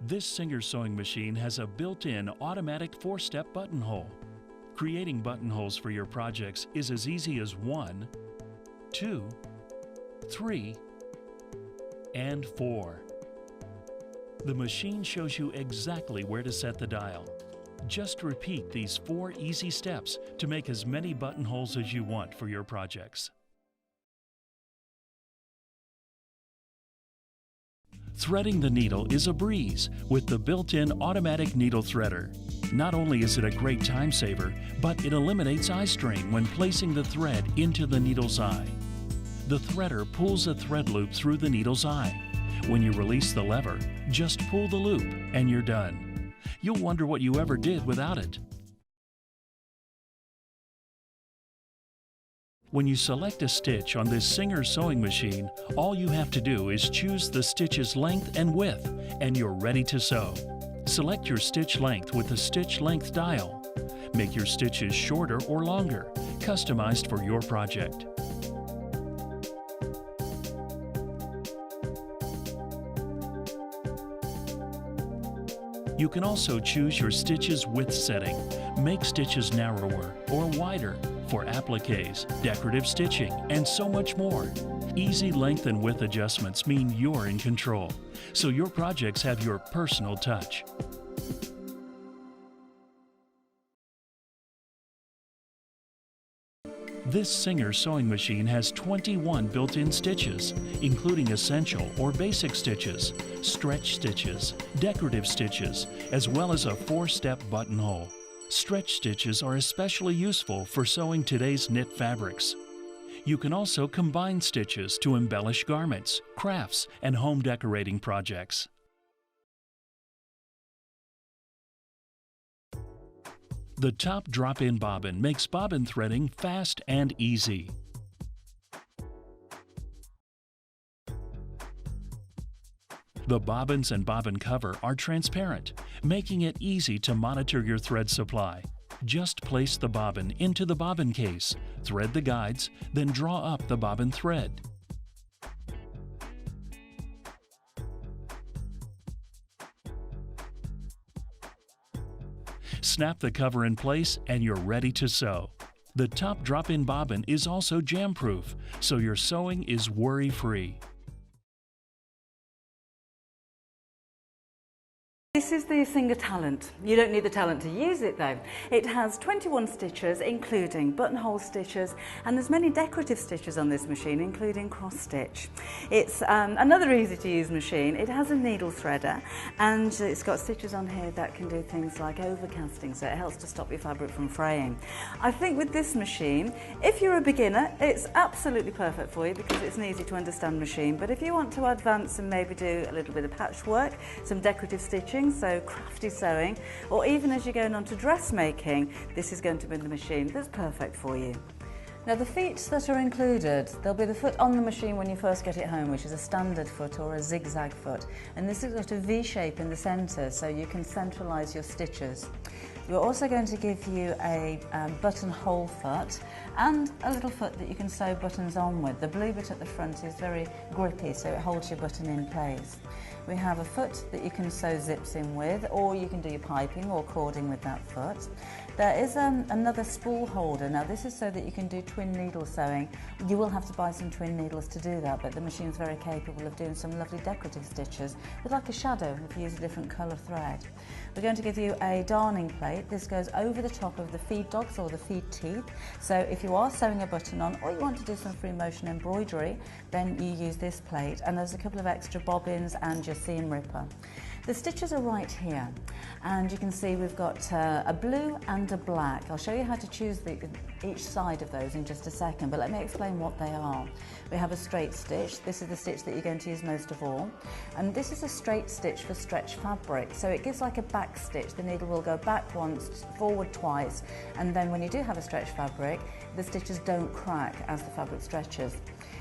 This Singer sewing machine has a built-in automatic 4-step buttonhole. Creating buttonholes for your projects is as easy as 1, 2, 3, and 4. The machine shows you exactly where to set the dial. Just repeat these 4 easy steps to make as many buttonholes as you want for your projects. Threading the needle is a breeze with the built-in automatic needle threader. Not only is it a great time saver, but it eliminates eye strain when placing the thread into the needle's eye. The threader pulls a thread loop through the needle's eye. When you release the lever, just pull the loop and you're done. You'll wonder what you ever did without it. When you select a stitch on this Singer sewing machine, all you have to do is choose the stitch's length and width, and you're ready to sew. Select your stitch length with the stitch length dial. Make your stitches shorter or longer, customized for your project. You can also choose your stitch's width setting. Make stitches narrower or wider for appliques, decorative stitching, and so much more. Easy length and width adjustments mean you're in control, so your projects have your personal touch. This Singer sewing machine has 21 built-in stitches, including essential or basic stitches, stretch stitches, decorative stitches, as well as a 4-step buttonhole. Stretch stitches are especially useful for sewing today's knit fabrics. You can also combine stitches to embellish garments, crafts, and home decorating projects. The top drop-in bobbin makes bobbin threading fast and easy. The bobbins and bobbin cover are transparent, making it easy to monitor your thread supply. Just place the bobbin into the bobbin case, thread the guides, then draw up the bobbin thread. Snap the cover in place and you're ready to sew. The top drop-in bobbin is also jam-proof, so your sewing is worry-free. This is the Singer Talent. You don't need the talent to use it though. It has 21 stitches, including buttonhole stitches, and there's many decorative stitches on this machine, including cross stitch. It's another easy to use machine. It has a needle threader, and it's got stitches on here that can do things like overcasting, so it helps to stop your fabric from fraying. I think with this machine, if you're a beginner, it's absolutely perfect for you because it's an easy to understand machine, but if you want to advance and maybe do a little bit of patchwork, some decorative stitching, so crafty sewing, or even as you're going on to dressmaking, this is going to be the machine that's perfect for you. Now the feet that are included, there'll be the foot on the machine when you first get it home, which is a standard foot or a zigzag foot, and this has got a V shape in the centre so you can centralise your stitches. We're also going to give you a buttonhole foot and a little foot that you can sew buttons on with. The blue bit at the front is very grippy, so it holds your button in place. We have a foot that you can sew zips in with, or you can do your piping or cording with that foot. There is another spool holder. Now this is so that you can do twin needle sewing. You will have to buy some twin needles to do that, but the machine's very capable of doing some lovely decorative stitches with like a shadow if you use a different colour thread. We're going to give you a darning plate. This goes over the top of the feed dogs or the feed teeth. So if you are sewing a button on or you want to do some free motion embroidery, then you use this plate, and there's a couple of extra bobbins and your seam ripper. The stitches are right here, and you can see we've got a blue and a black. I'll show you how to choose each side of those in just a second, but let me explain what they are. We have a straight stitch. This is the stitch that you're going to use most of all, and this is a straight stitch for stretch fabric, so it gives like a back stitch. The needle will go back once, forward twice, and then when you do have a stretch fabric, the stitches don't crack as the fabric stretches.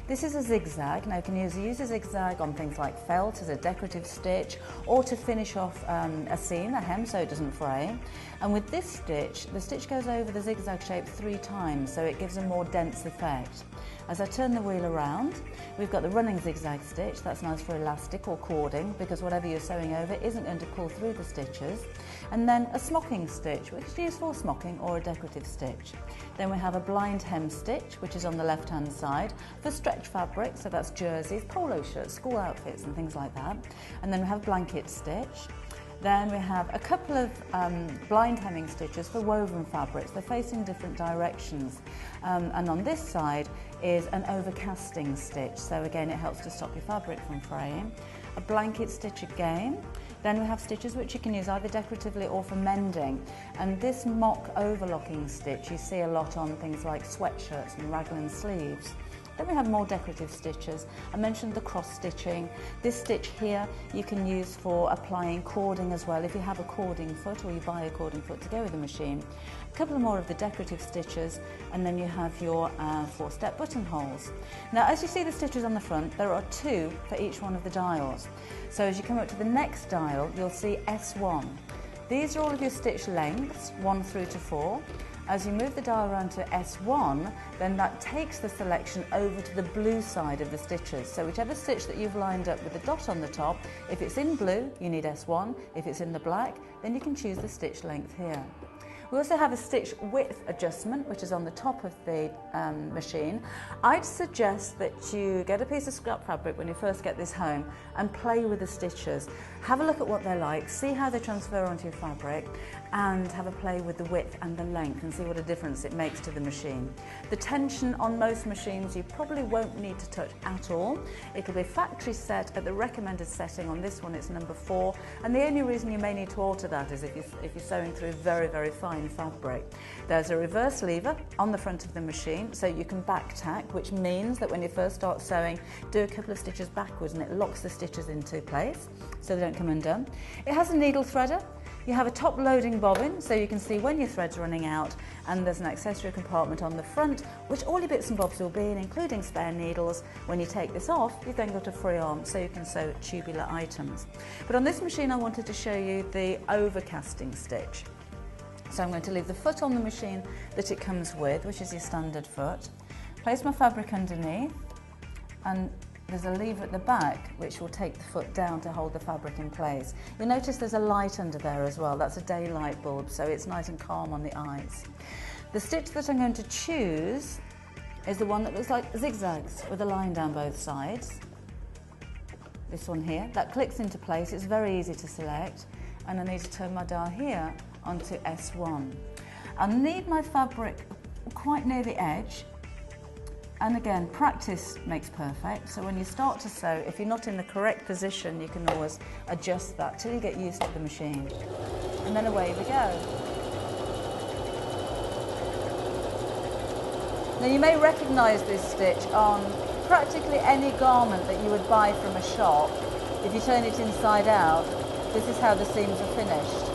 This is a zigzag. Now you can use a zigzag on things like felt as a decorative stitch, or to finish off a seam, a that hem so it doesn't fray. And with this stitch, the stitch goes over the zigzag shape 3 times, so it gives a more dense effect. As I turn the wheel around, we've got the running zigzag stitch. That's nice for elastic or cording, because whatever you're sewing over isn't going to pull through the stitches. And then a smocking stitch, which is used for smocking or a decorative stitch. Then we have a blind hem stitch, which is on the left-hand side, for stretch fabric, so that's jerseys, polo shirts, school outfits and things like that. And then we have blanket stitch. Then we have a couple of blind hemming stitches for woven fabrics. They're facing different directions. And on this side is an overcasting stitch. So again, it helps to stop your fabric from fraying. A blanket stitch again. Then we have stitches which you can use either decoratively or for mending. And this mock overlocking stitch you see a lot on things like sweatshirts and raglan sleeves. Then we have more decorative stitches. I mentioned the cross stitching. This stitch here you can use for applying cording as well if you have a cording foot or you buy a cording foot to go with the machine. A couple more of the decorative stitches, and then you have your 4-step buttonholes. Now as you see the stitches on the front, there are 2 for each one of the dials. So as you come up to the next dial, you'll see S1. These are all of your stitch lengths, 1 through to 4. As you move the dial around to S1, then that takes the selection over to the blue side of the stitches. So whichever stitch that you've lined up with the dot on the top, if it's in blue, you need S1. If it's in the black, then you can choose the stitch length here. We also have a stitch width adjustment, which is on the top of the machine. I'd suggest that you get a piece of scrap fabric when you first get this home and play with the stitches. Have a look at what they're like, see how they transfer onto your fabric, and have a play with the width and the length and see what a difference it makes to the machine. The tension on most machines you probably won't need to touch at all. It'll be factory set at the recommended setting. On this one it's number 4, and the only reason you may need to alter that is if you're sewing through very, very fine fabric. There's a reverse lever on the front of the machine, so you can back tack, which means that when you first start sewing, do a couple of stitches backwards and it locks the stitches into place so they don't come undone. It has a needle threader. You have a top loading bobbin, so you can see when your thread's running out, and there's an accessory compartment on the front which all your bits and bobs will be in, including spare needles. When you take this off, you've then got a free arm so you can sew tubular items. But on this machine I wanted to show you the overcasting stitch. So I'm going to leave the foot on the machine that it comes with, which is your standard foot. Place my fabric underneath, and there's a lever at the back which will take the foot down to hold the fabric in place. You'll notice there's a light under there as well. That's a daylight bulb, so it's nice and calm on the eyes. The stitch that I'm going to choose is the one that looks like zigzags with a line down both sides. This one here, that clicks into place. It's very easy to select, and I need to turn my dial here onto S1. I'll need my fabric quite near the edge, and again, practice makes perfect. So when you start to sew, if you're not in the correct position, you can always adjust that till you get used to the machine. And then away we go. Now you may recognise this stitch on practically any garment that you would buy from a shop. If you turn it inside out, this is how the seams are finished.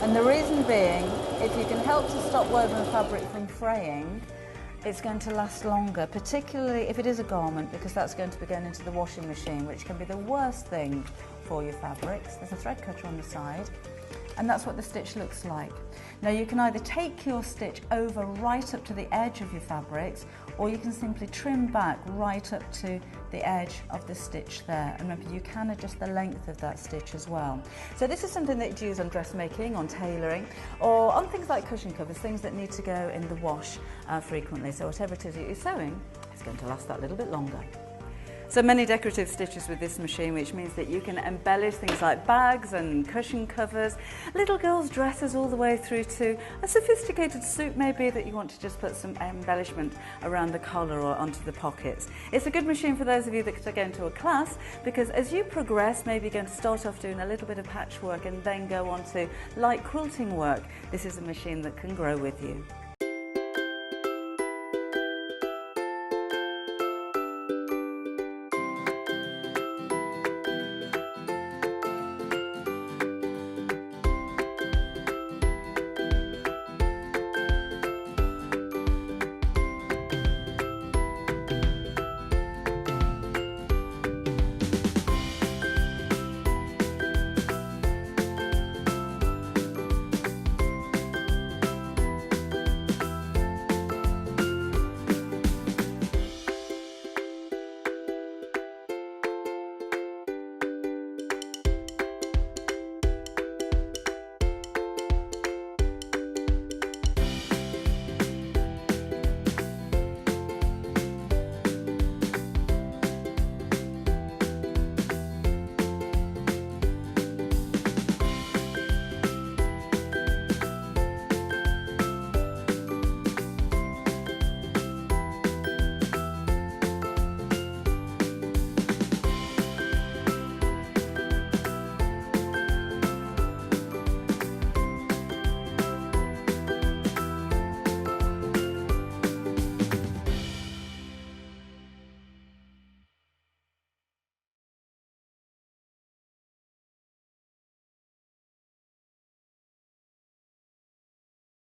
And the reason being, if you can help to stop woven fabric from fraying, it's going to last longer, particularly if it is a garment, because that's going to be going into the washing machine, which can be the worst thing for your fabrics. There's a thread cutter on the side, and that's what the stitch looks like. Now you can either take your stitch over right up to the edge of your fabrics, or you can simply trim back right up to the edge of the stitch there. And remember, you can adjust the length of that stitch as well. So this is something that you use on dressmaking, on tailoring, or on things like cushion covers, things that need to go in the wash frequently. So whatever it is that you're sewing, it's going to last that little bit longer. So many decorative stitches with this machine, which means that you can embellish things like bags and cushion covers, little girls' dresses, all the way through to a sophisticated suit maybe that you want to just put some embellishment around the collar or onto the pockets. It's a good machine for those of you that are going to a class, because as you progress, maybe you're going to start off doing a little bit of patchwork and then go on to light quilting work. This is a machine that can grow with you.